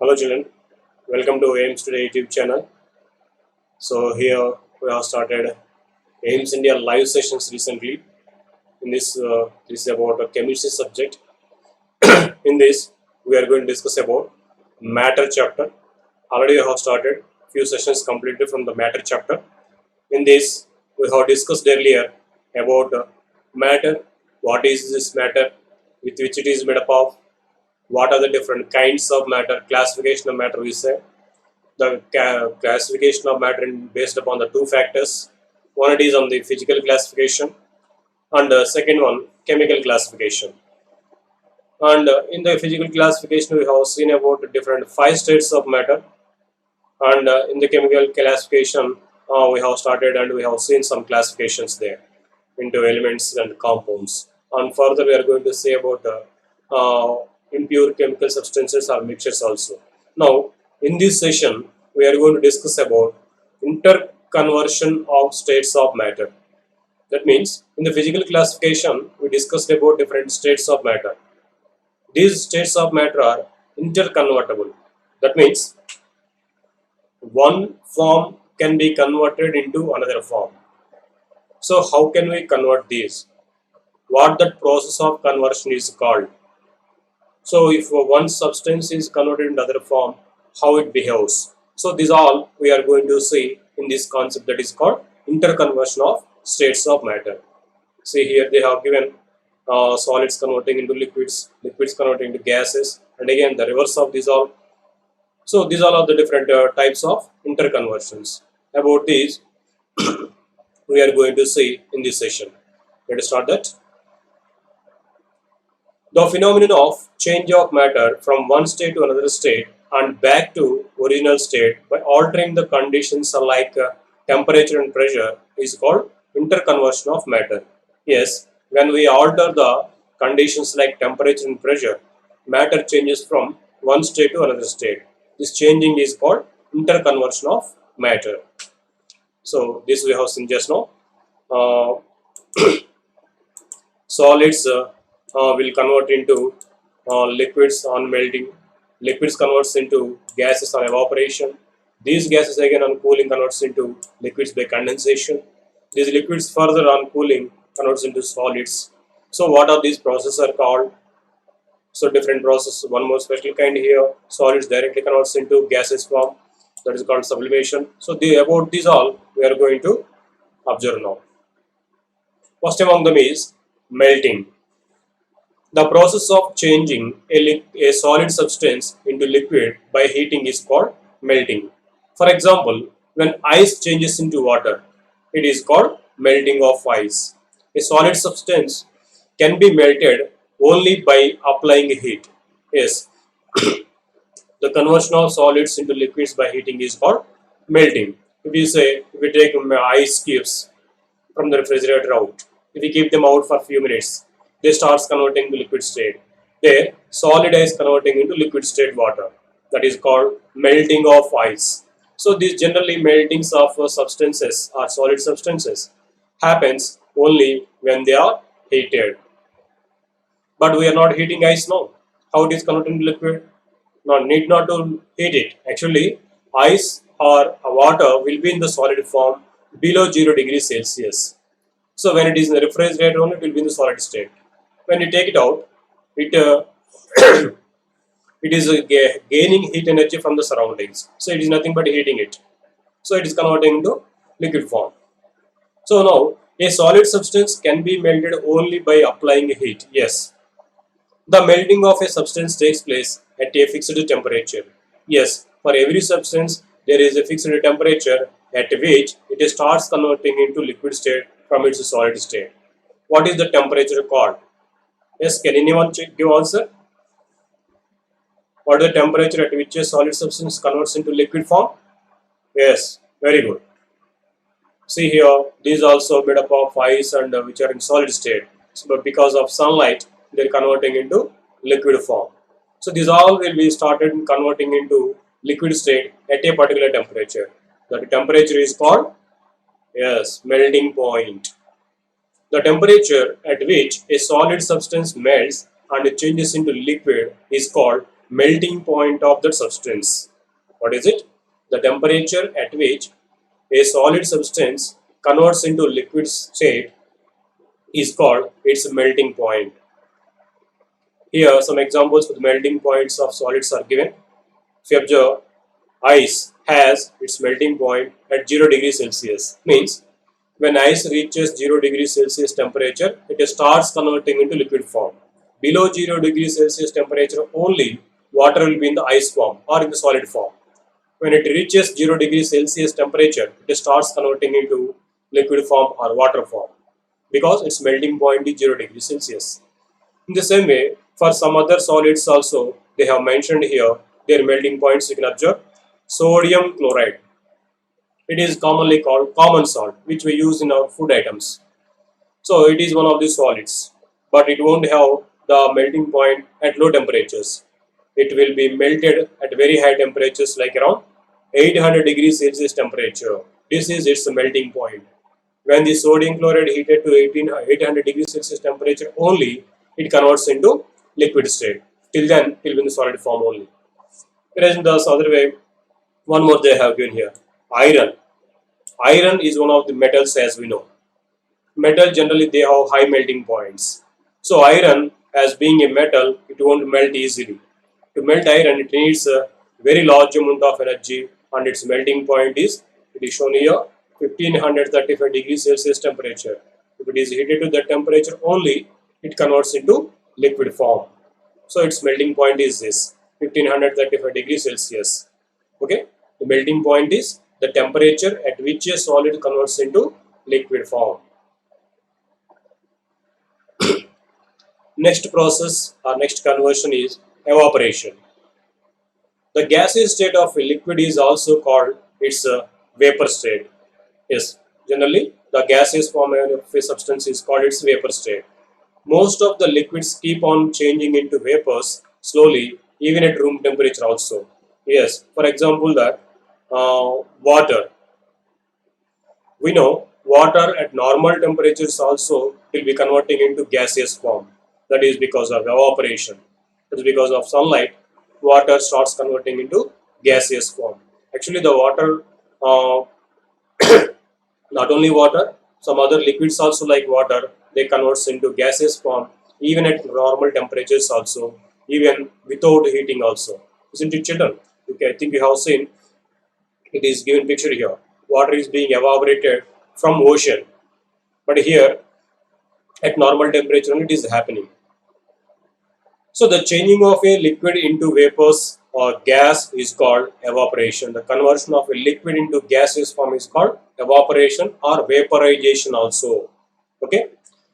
Hello children, welcome to AIMS Today YouTube channel. So here we have started AIMS India live sessions recently. In this is about a chemistry subject. In this, we are going to discuss about matter chapter. Already we have started few sessions completed from the matter chapter. In this, we have discussed earlier about matter, what is this matter, with which it is made up of, what are the different kinds of matter, classification of matter we say, the classification of matter based upon the two factors. One it is on the physical classification and the second one chemical classification. And in the physical classification we have seen about different five states of matter, and in the chemical classification we have started and we have seen some classifications there into elements and compounds. And further we are going to say about impure chemical substances or mixtures also. Now in this session we are going to discuss about interconversion of states of matter. That means in the physical classification we discussed about different states of matter. These states of matter are interconvertible. That means one form can be converted into another form. So how can we convert these? What that process of conversion is called? So if one substance is converted into other form, how it behaves. So this all we are going to see in this concept that is called interconversion of states of matter. See here they have given solids converting into liquids, liquids converting into gases, and again the reverse of this all. So these all are the different types of interconversions. About these we are going to see in this session. Let us start that. The phenomenon of change of matter from one state to another state and back to original state by altering the conditions like temperature and pressure is called interconversion of matter. Yes, when we alter the conditions like temperature and pressure, matter changes from one state to another state. This changing is called interconversion of matter. So this we have seen just now. Uh, Solids will convert into liquids on melting. Liquids converts into gases on evaporation. These gases again on cooling converts into liquids by condensation. These liquids further on cooling converts into solids. So what are these processes are called? So different process. One more special kind here. Solids directly converts into gases form. That is called sublimation. So about these all we are going to observe now. First among them is melting. The process of changing a solid substance into liquid by heating is called melting. For example, when ice changes into water, it is called melting of ice. A solid substance can be melted only by applying heat. Yes, the conversion of solids into liquids by heating is called melting. If we take ice cubes from the refrigerator out, if we keep them out for a few minutes, they starts converting to liquid state. There, solid ice converting into liquid state water. That is called melting of ice. So these generally meltings of substances or solid substances happens only when they are heated. But we are not heating ice now. How it is converted into liquid? No need not to heat it. Actually, ice or water will be in the solid form below 0 degrees Celsius. So when it is in the refrigerator only, it will be in the solid state. When you take it out, it it is gaining heat energy from the surroundings. So it is nothing but heating it. So it is converting into liquid form. So now a solid substance can be melted only by applying heat. Yes, the melting of a substance takes place at a fixed temperature. Yes, for every substance there is a fixed temperature at which it starts converting into liquid state from its solid state. What is the temperature called? Yes, can anyone give answer? What is the temperature at which a solid substance converts into liquid form? Yes, very good. See here, these also made up of ice and which are in solid state. So, but because of sunlight, they are converting into liquid form. So these all will be started converting into liquid state at a particular temperature. That temperature is called, yes, melting point. The temperature at which a solid substance melts and changes into liquid is called melting point of the substance. What is it? The temperature at which a solid substance converts into liquid state is called its melting point. Here, some examples for the melting points of solids are given. If you observe, ice has its melting point at 0 degrees Celsius. Means when ice reaches 0 degrees Celsius temperature, it starts converting into liquid form. Below 0 degrees Celsius temperature only, water will be in the ice form or in the solid form. When it reaches 0 degrees Celsius temperature, it starts converting into liquid form or water form because its melting point is 0 degrees Celsius. In the same way, for some other solids also, they have mentioned here their melting points. You can observe sodium chloride. It is commonly called common salt, which we use in our food items. So it is one of the solids, but it won't have the melting point at low temperatures. It will be melted at very high temperatures, like around 800 degrees Celsius temperature. This is its melting point. When the sodium chloride heated to 800 degrees Celsius temperature only, it converts into liquid state. Till then, it will be in the solid form only. Whereas in the other way, one more they have given here. Iron. Iron is one of the metals, as we know. Metal generally they have high melting points. So iron, as being a metal, it won't melt easily. To melt iron, it needs a very large amount of energy, and its melting point is, it is shown here, 1535 degrees Celsius temperature. If it is heated to that temperature only, it converts into liquid form. So its melting point is this 1535 degrees Celsius. Okay, the melting point is the temperature at which a solid converts into liquid form. Next process or next conversion is evaporation. The gaseous state of a liquid is also called its vapor state. Yes, generally the gaseous form of a substance is called its vapor state. Most of the liquids keep on changing into vapors slowly, even at room temperature also. Yes, for example, that water. We know water at normal temperatures also will be converting into gaseous form. That is because of evaporation. That is because of sunlight, water starts converting into gaseous form. Actually, the water, not only water, some other liquids also like water, they converts into gaseous form even at normal temperatures also, even without heating also. Isn't it, children? Okay, I think you have seen it is given picture here. Water is being evaporated from ocean, but here at normal temperature only it is happening. So the changing of a liquid into vapors or gas is called evaporation. The conversion of a liquid into gaseous form is called evaporation or vaporization also. Okay.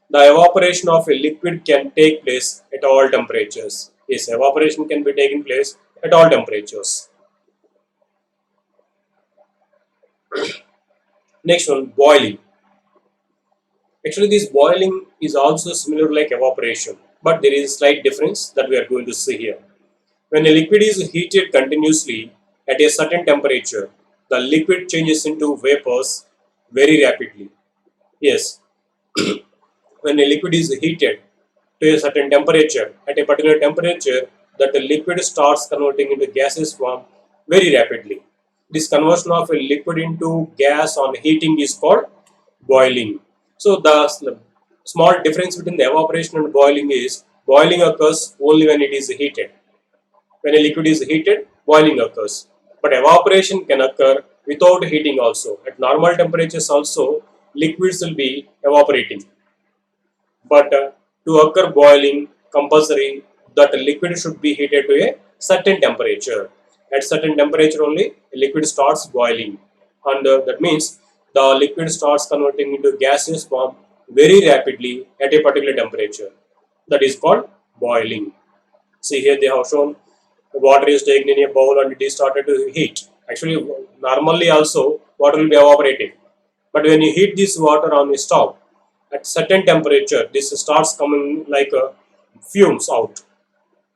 The evaporation of a liquid can take place at all temperatures. Yes, evaporation can be taking place at all temperatures. Next one, boiling. Actually, this boiling is also similar like evaporation, but there is a slight difference that we are going to see here. When a liquid is heated continuously at a certain temperature, the liquid changes into vapors very rapidly. Yes, when a liquid is heated to a certain temperature, at a particular temperature, that the liquid starts converting into gaseous form very rapidly. This conversion of a liquid into gas on heating is called boiling. So the small difference between the evaporation and boiling occurs only when it is heated. When a liquid is heated, boiling occurs. But evaporation can occur without heating also. At normal temperatures also, liquids will be evaporating. But to occur boiling, compulsory that a liquid should be heated to a certain temperature. At certain temperature only, a liquid starts boiling. And that means the liquid starts converting into gaseous form very rapidly at a particular temperature. That is called boiling. See here they have shown water is taken in a bowl and it is started to heat. Actually, normally also water will be evaporated. But when you heat this water on a stove, at certain temperature, this starts coming like fumes out.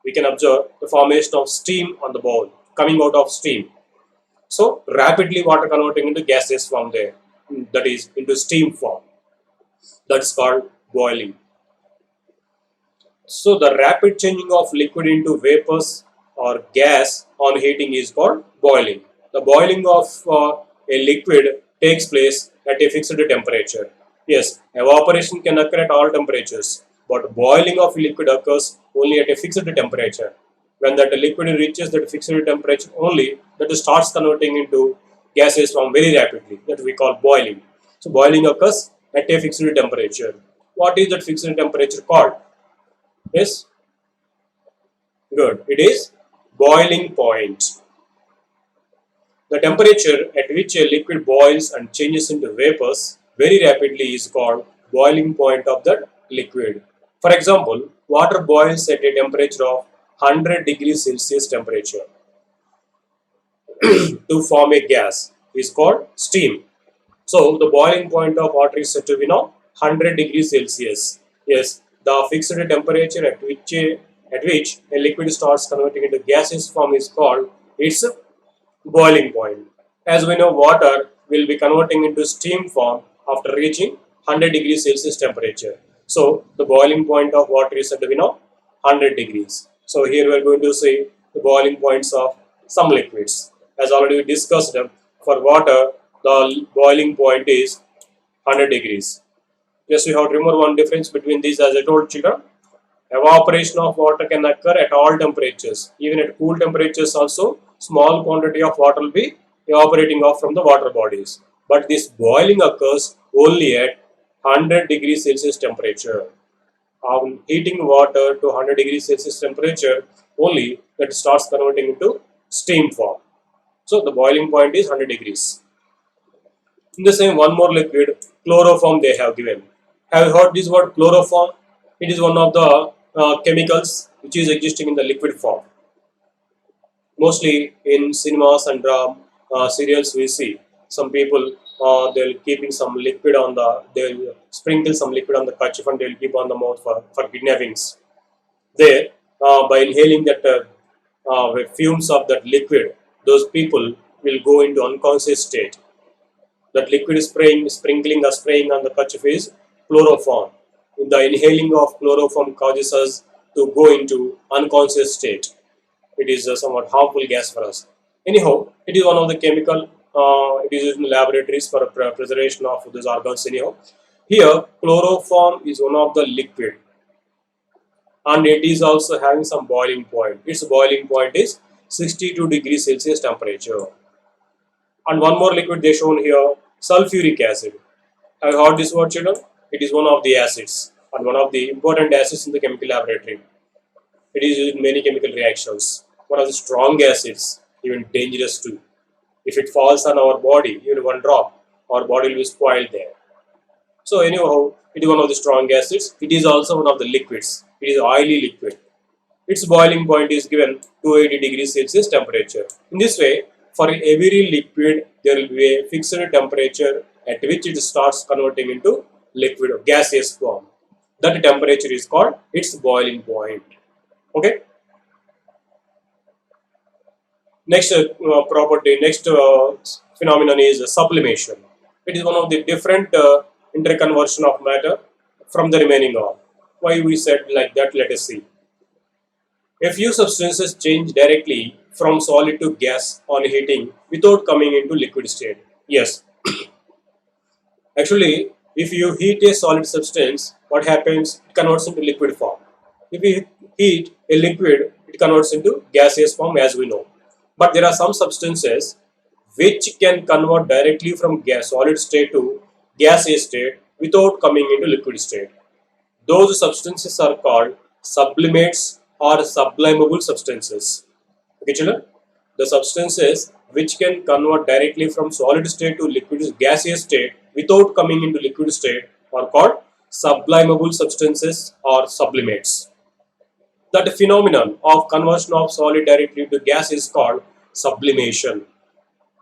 We can observe the formation of steam on the bowl, coming out of steam. So rapidly water converting into gaseous form there, that is into steam form. That's called boiling. So the rapid changing of liquid into vapors or gas on heating is called boiling. The boiling of a liquid takes place at a fixed temperature. Yes, evaporation can occur at all temperatures, but boiling of liquid occurs only at a fixed temperature. When that liquid reaches that fixed temperature only, that starts converting into gaseous form very rapidly. That we call boiling. So boiling occurs at a fixed temperature. What is that fixed temperature called? Yes, good. It is boiling point. The temperature at which a liquid boils and changes into vapors very rapidly is called boiling point of the liquid. For example, water boils at a temperature of 100 degrees Celsius temperature to form a gas is called steam. So the boiling point of water is said to be now 100 degrees Celsius. Yes, the fixed temperature at which a liquid starts converting into gaseous form is called its boiling point. As we know, water will be converting into steam form after reaching 100 degrees Celsius temperature. So the boiling point of water is said to be now 100 degrees. So here we are going to see the boiling points of some liquids. As already we discussed, for water the boiling point is 100 degrees. Just we have to remember one difference between these. As I told children, evaporation of water can occur at all temperatures. Even at cool temperatures also, small quantity of water will be evaporating off from the water bodies. But this boiling occurs only at 100 degrees Celsius temperature. On heating water to 100 degrees Celsius temperature, only that starts converting into steam form. So the boiling point is 100 degrees. In the same, one more liquid, chloroform, they have given. Have you heard this word chloroform? It is one of the chemicals which is existing in the liquid form. Mostly in cinemas and serials we see some people they'll keeping some liquid on they'll sprinkle some liquid on the kerchief and they'll keep on the mouth for kidnappings. There, by inhaling that fumes of that liquid, those people will go into unconscious state. That liquid sprinkling or spraying on the kerchief is chloroform. The inhaling of chloroform causes us to go into unconscious state. It is a somewhat harmful gas for us. Anyhow, it is one of the chemical. It is used in laboratories for preservation of these organs. Anyhow, here chloroform is one of the liquid, and it is also having some boiling point. Its boiling point is 62 degrees Celsius temperature. And one more liquid they shown here, sulfuric acid. Have you heard this word, children? It is one of the acids and one of the important acids in the chemical laboratory. It is used in many chemical reactions. One of the strong acids, even dangerous too. If it falls on our body, even one drop, our body will be spoiled there. So anyhow, it is one of the strong acids. It is also one of the liquids. It is oily liquid. Its boiling point is given 280 degrees Celsius temperature. In this way, for every liquid, there will be a fixed temperature at which it starts converting into liquid or gaseous form. That temperature is called its boiling point. Okay. Next next phenomenon is sublimation. It is one of the different interconversion of matter from the remaining of. Why we said like that? Let us see. A few substances change directly from solid to gas on heating without coming into liquid state. Yes, actually, if you heat a solid substance, what happens? It converts into liquid form. If you heat a liquid, it converts into gaseous form, as we know. But there are some substances which can convert directly from solid state to gaseous state without coming into liquid state. Those substances are called sublimates or sublimable substances. Okay, children? The substances which can convert directly from solid state to liquid gaseous state without coming into liquid state are called sublimable substances or sublimates. That phenomenon of conversion of solid directly to gas is called sublimation.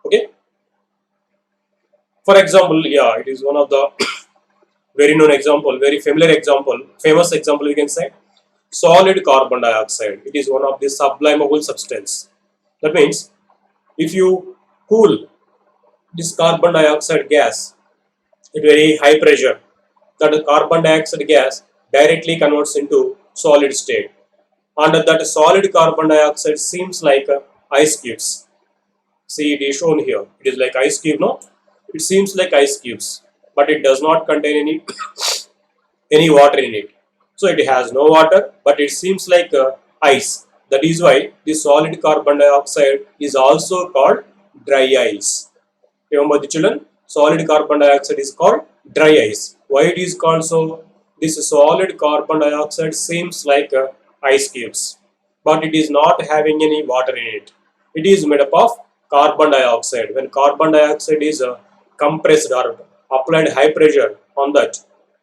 Okay. For example, yeah, it is one of the very known example, very familiar example, famous example we can say, solid carbon dioxide. It is one of the sublimable substance. That means if you cool this carbon dioxide gas at very high pressure, that carbon dioxide gas directly converts into solid state. and that solid carbon dioxide seems like ice cubes. See, it is shown here. It is like ice cube, no? It seems like ice cubes, but it does not contain any water in it. So it has no water, but it seems like ice. That is why the solid carbon dioxide is also called dry ice. Remember the children, solid carbon dioxide is called dry ice. Why it is called so? This solid carbon dioxide seems like ice cubes, but it is not having any water in it. It is made up of carbon dioxide. When carbon dioxide is compressed or applied high pressure on that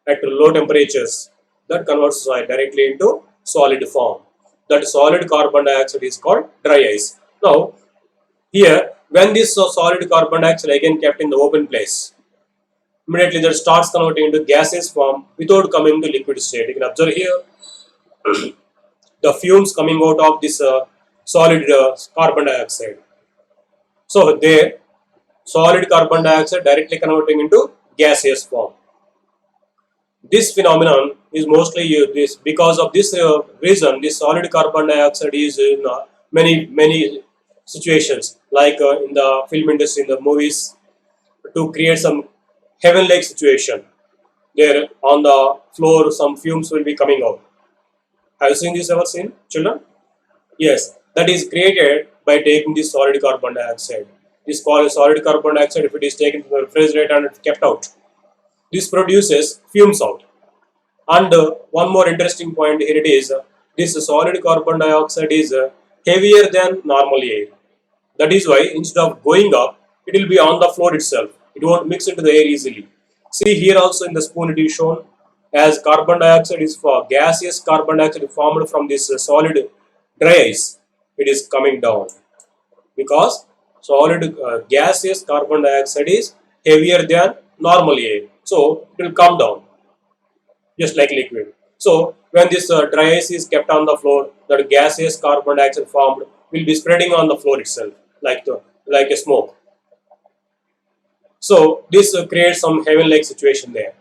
at low temperatures, that converts directly into solid form. That solid carbon dioxide is called dry ice. Now, here, when this solid carbon dioxide again kept in the open place, immediately that starts converting into gaseous form without coming to liquid state. You can observe here the fumes coming out of this solid carbon dioxide. So there, solid carbon dioxide directly converting into gaseous form. This phenomenon is mostly this because of this reason. This solid carbon dioxide is in many situations, like in the film industry, in the movies, to create some heaven-like situation. There on the floor, some fumes will be coming out. Have you seen this ever seen, children? Yes, that is created by taking this solid carbon dioxide. This solid carbon dioxide, if it is taken to the refrigerator and kept out, this produces fumes out. And one more interesting point here it is, this solid carbon dioxide is heavier than normal air. That is why instead of going up, it will be on the floor itself. It won't mix into the air easily. See here also in the spoon it is shown as carbon dioxide is for gaseous carbon dioxide formed from this solid dry ice. It is coming down because solid gaseous carbon dioxide is heavier than normal air. So it will come down just like liquid. So when this dry ice is kept on the floor, that gaseous carbon dioxide formed will be spreading on the floor itself like a smoke. So this creates some heaven-like situation there.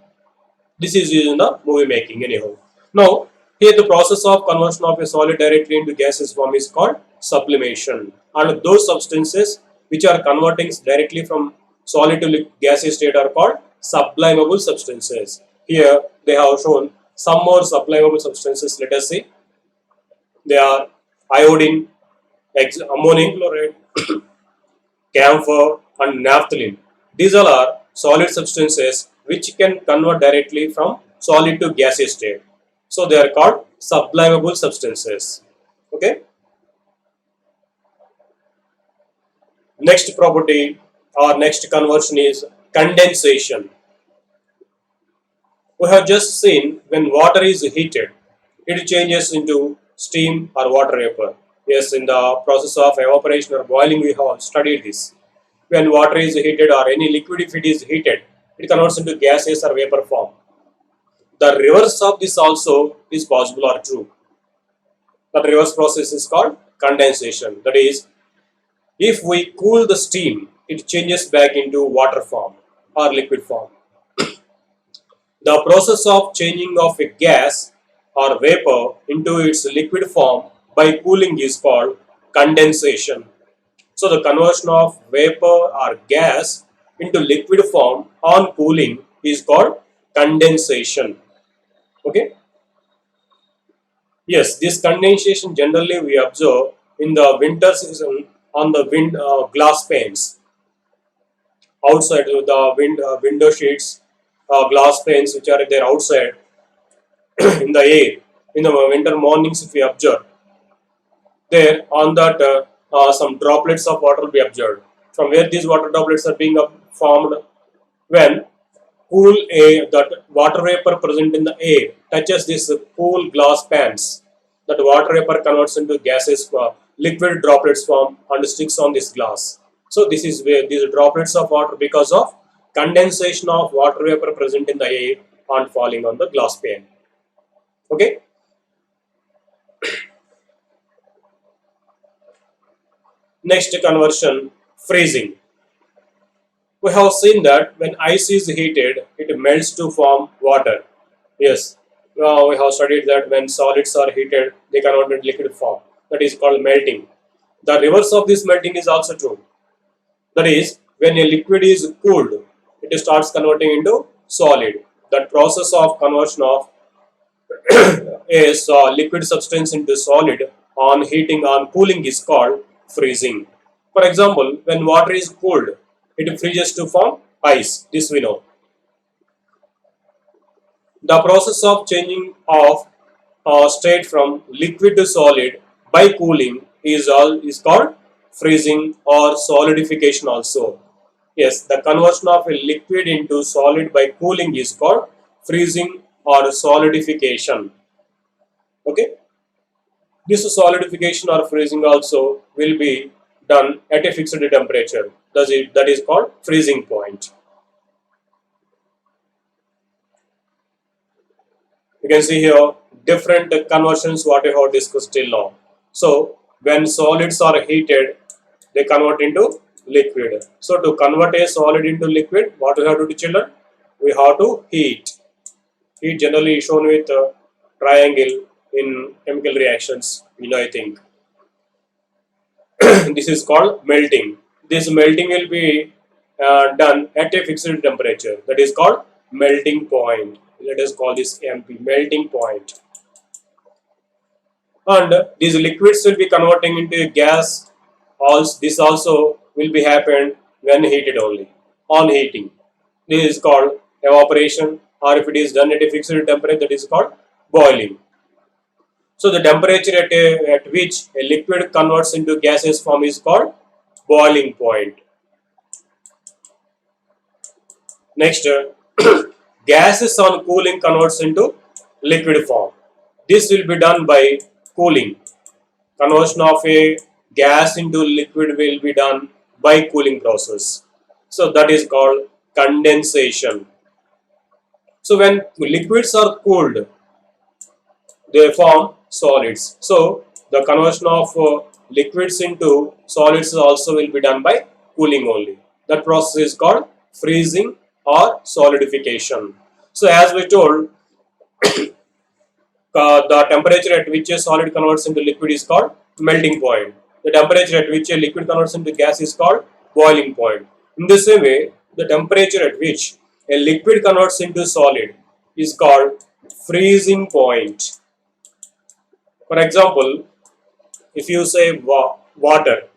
This is used in the movie making anyhow. Now here the process of conversion of a solid directly into gaseous form is called sublimation, and those substances which are converting directly from solid to gaseous state are called sublimable substances. Here they have shown some more sublimable substances. Let us see. They are iodine, ammonium chloride, camphor, and naphthalene. These all are solid substances which can convert directly from solid to gaseous state. So they are called sublimable substances. Okay. Next property or next conversion is condensation. We have just seen when water is heated, it changes into steam or water vapor. Yes, in the process of evaporation or boiling, we have studied this. When water is heated or any liquid, if it is heated, it converts into gaseous or vapor form. The reverse of this also is possible or true. The reverse process is called condensation. That is, if we cool the steam, it changes back into water form or liquid form. The process of changing of a gas or vapor into its liquid form by cooling is called condensation. So the conversion of vapor or gas into liquid form on cooling is called condensation. Okay. Yes, this condensation generally we observe in the winter season on the glass panes outside the window sheets, glass panes which are there outside in the air in the winter mornings. If we observe there on that some droplets of water will be observed. From where these water droplets are being formed when cool air, that water vapor present in the air touches this cool glass pans. That water vapor converts into gases, liquid droplets form and sticks on this glass. So this is where these droplets of water, because of condensation of water vapor present in the air and falling on the glass pane. Okay. Next conversion, freezing. We have seen that when ice is heated, it melts to form water. Yes. we have studied that when solids are heated, they convert into liquid form. That is called melting. The reverse of this melting is also true. That is, when a liquid is cooled, it starts converting into solid. That process of conversion of a liquid substance into solid on heating, on cooling is called freezing. For example, when water is cooled, it freezes to form ice. This we know. The process of changing of state from liquid to solid by cooling is called freezing or solidification also. Yes, the conversion of a liquid into solid by cooling is called freezing or solidification. Okay, this solidification or freezing also will be done at a fixed temperature. That is called freezing point. You can see here different conversions what I have discussed till now. So when solids are heated, they convert into liquid. So to convert a solid into liquid, what we have to do, children? We have to heat. Heat generally is shown with a triangle in chemical reactions. I think this is called melting. This melting will be done at a fixed temperature. That is called melting point. Let us call this MP, melting point. And these liquids will be converting into a gas. Also, this also will be happen when heated only, on heating. This is called evaporation, or if it is done at a fixed temperature, that is called boiling. So the temperature at which a liquid converts into gaseous form is called boiling point. Next, gases on cooling converts into liquid form. This will be done by cooling. Conversion of a gas into liquid will be done by cooling process. So that is called condensation. So when liquids are cooled, they form solids. So the conversion of liquids into solids also will be done by cooling only. That process is called freezing or solidification. So as we told, the temperature at which a solid converts into liquid is called melting point. The temperature at which a liquid converts into gas is called boiling point. In the same way, the temperature at which a liquid converts into solid is called freezing point. For example, if you say water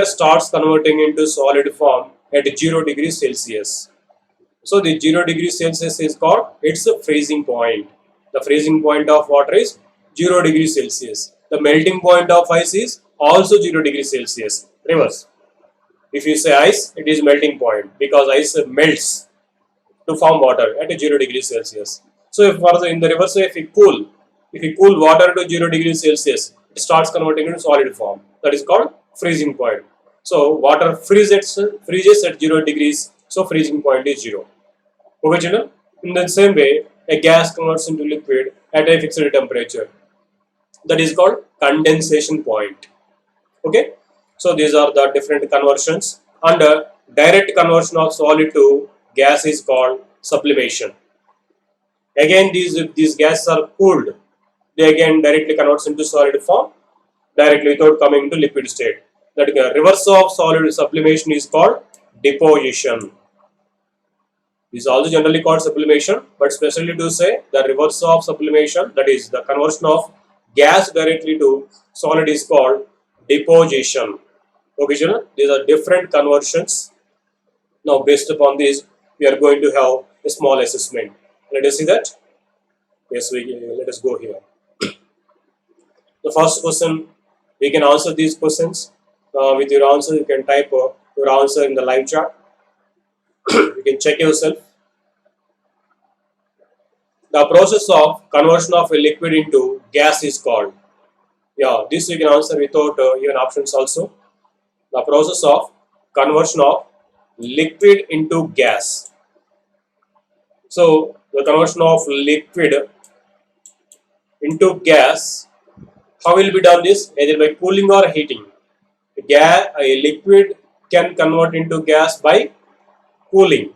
starts converting into solid form at 0 degrees Celsius. So the 0 degrees Celsius is called its freezing point. The freezing point of water is 0 degrees Celsius. The melting point of ice is also 0 degrees Celsius. Reverse. If you say ice, it is melting point because ice melts to form water at 0 degrees Celsius. So if further in the reverse, if you cool water to 0 degrees Celsius, it starts converting into solid form. That is called freezing point. So water freezes at 0 degrees. So freezing point is 0. Okay, children. In the same way, a gas converts into liquid at a fixed temperature. That is called condensation point. Okay. So these are the different conversions. And direct conversion of solid to gas is called sublimation. Again, these gases are cooled. They again directly converts into solid form directly without coming into liquid state. That reverse of solid sublimation is called deposition. This is also generally called sublimation, but specially to say the reverse of sublimation, that is the conversion of gas directly to solid, is called deposition. Okay, children, these are different conversions. Now, based upon this, we are going to have a small assessment. Let us see that. Yes, let us go here. The first question, we can answer these questions. With your answer, you can type your answer in the live chat. You can check yourself. The process of conversion of a liquid into gas is called. Yeah, this you can answer without even options also. The process of conversion of liquid into gas. So the conversion of liquid into gas, how will be done this? Either by cooling or heating. A liquid can convert into gas by cooling.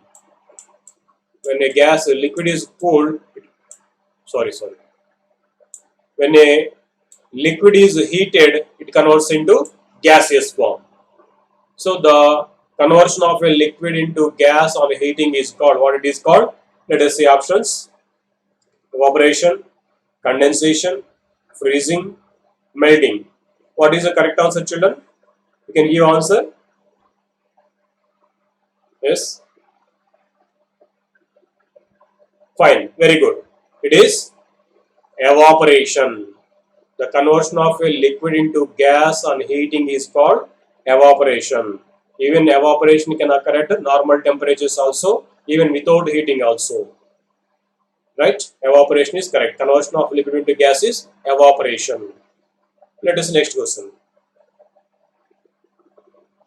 when a gas, a liquid is cooled, sorry. When a liquid is heated, it converts into gaseous form. So the conversion of a liquid into gas on heating is called, what it is called? Let us see options: evaporation, condensation, freezing, melting. What is the correct answer, children? You can give answer. Yes. Fine. Very good. It is evaporation. The conversion of a liquid into gas on heating is called evaporation. Even evaporation can occur at normal temperatures also, even without heating also. Right? Evaporation is correct. Conversion of liquid into gas is evaporation. Let us next question.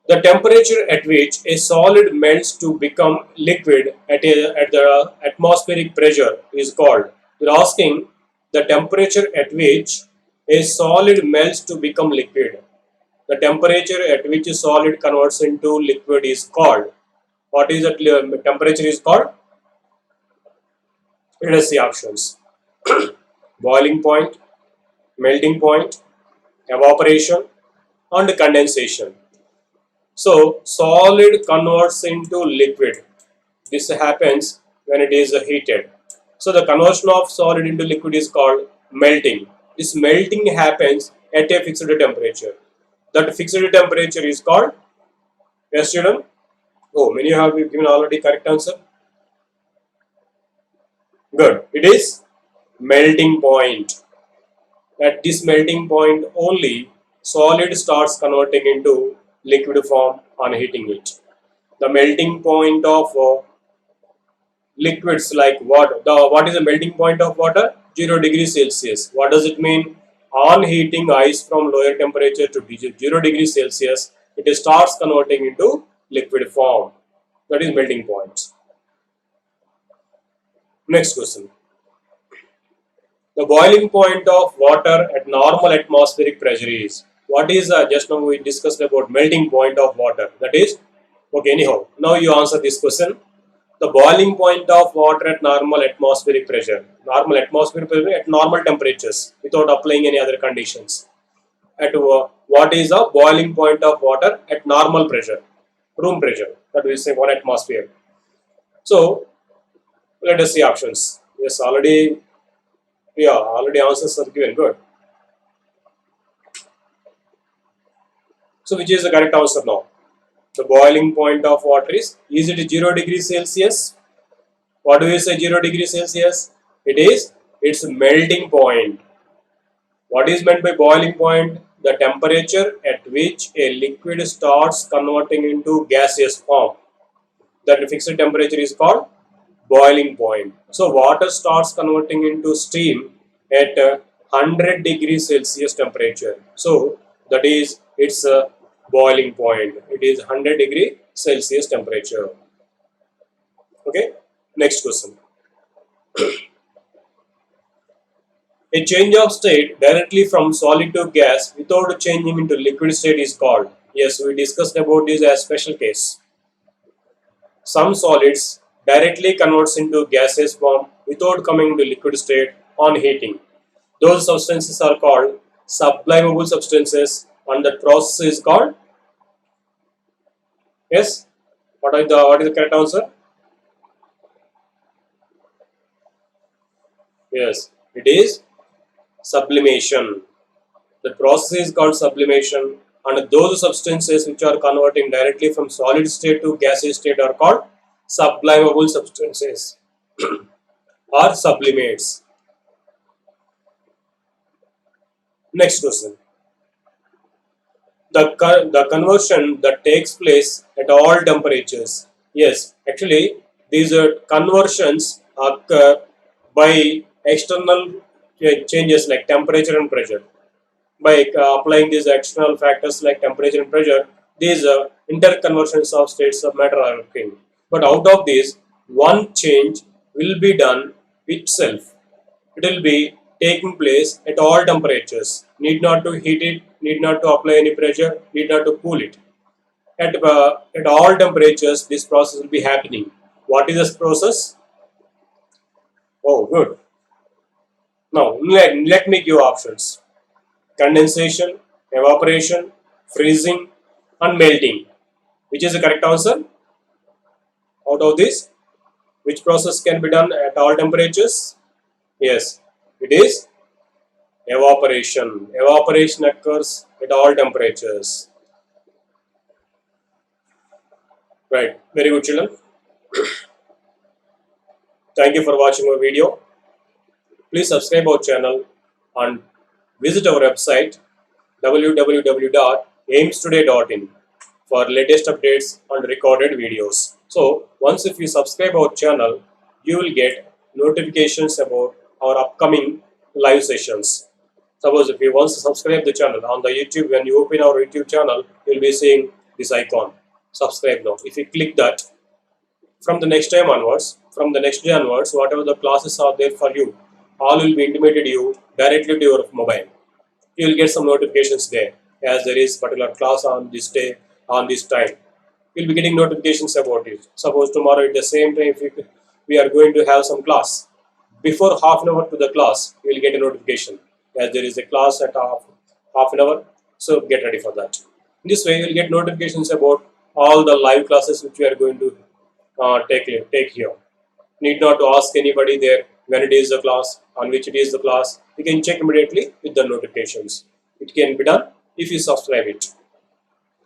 The temperature at which a solid melts to become liquid at the atmospheric pressure is called. You're asking the temperature at which a solid melts to become liquid. The temperature at which a solid converts into liquid is called. What is the temperature is called? Let us see options. Boiling point, melting point, evaporation, and condensation. So solid converts into liquid. This happens when it is heated. So the conversion of solid into liquid is called melting. This melting happens at a fixed temperature. That fixed temperature is called, yes student? Oh, many have given already correct answer. Good. It is melting point. At this melting point only, solid starts converting into liquid form on heating it. The melting point of liquids like water. What is the melting point of water? 0 degrees Celsius. What does it mean? On heating ice from lower temperature to 0 degrees Celsius, it starts converting into liquid form. That is melting point. Next question. The boiling point of water at normal atmospheric pressure is. What is just now we discussed about melting point of water. That is, okay, anyhow, now you answer this question. The boiling point of water at normal atmospheric pressure. Normal atmospheric pressure at normal temperatures without applying any other conditions. At what is the boiling point of water at normal pressure? Room pressure. That we say 1 atmosphere. So let us see options. Yes, already answers are given. Good. So which is the correct answer now? The boiling point of water is it 0 degrees Celsius? What do we say 0 degrees Celsius? It is its melting point. What is meant by boiling point? The temperature at which a liquid starts converting into gaseous form. That fixed temperature is called boiling point. So water starts converting into steam at 100 degrees Celsius temperature. So that is its boiling point. It is 100 degree Celsius temperature. Okay. Next question. A change of state directly from solid to gas without changing into liquid state is called. Yes, we discussed about this as special case. Some solids directly converts into gaseous form without coming into liquid state on heating. Those substances are called sublimable substances, and that process is called, yes, what is the correct answer? Yes, it is sublimation. The process is called sublimation, and those substances which are converting directly from solid state to gaseous state are called sublimable substances or sublimates. Next question. The conversion that takes place at all temperatures. Yes, actually these conversions occur by external changes like temperature and pressure. By applying these external factors like temperature and pressure, these interconversions of states of matter are occurring. But out of this, one change will be done itself. It will be taking place at all temperatures. Need not to heat it, need not to apply any pressure, need not to cool it. At all temperatures, this process will be happening. What is this process? Oh, good. Now let me give options: condensation, evaporation, freezing, and melting. Which is the correct answer? Out of this, which process can be done at all temperatures? Yes, it is evaporation. Evaporation occurs at all temperatures. Right. Very good, children. Thank you for watching our video. Please subscribe our channel and visit our website www.aimstoday.in for latest updates and recorded videos. So once if you subscribe our channel, you will get notifications about our upcoming live sessions. Suppose if you once subscribe the channel on the YouTube, when you open our YouTube channel, you'll be seeing this icon. Subscribe now. If you click that, from the next time onwards, from the next day onwards, whatever the classes are there for you, all will be intimated you directly to your mobile. You will get some notifications there, as there is particular class on this day, on this time. You'll be getting notifications about it. Suppose tomorrow at the same time, if we are going to have some class, before half an hour to the class, you will get a notification, as there is a class at half an hour. So get ready for that. In this way, you will get notifications about all the live classes which we are going to take here. Need not to ask anybody there when it is the class, on which it is the class. You can check immediately with the notifications. It can be done if you subscribe it.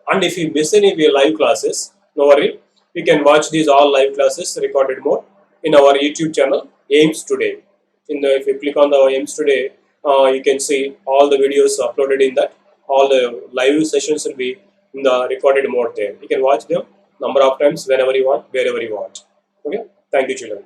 And if you miss any of your live classes, no worry. You can watch these all live classes recorded mode in our YouTube channel, Aims Today. If you click on the Aims Today, you can see all the videos uploaded in that. All the live sessions will be in the recorded mode there. You can watch them number of times whenever you want, wherever you want. Okay. Thank you, children.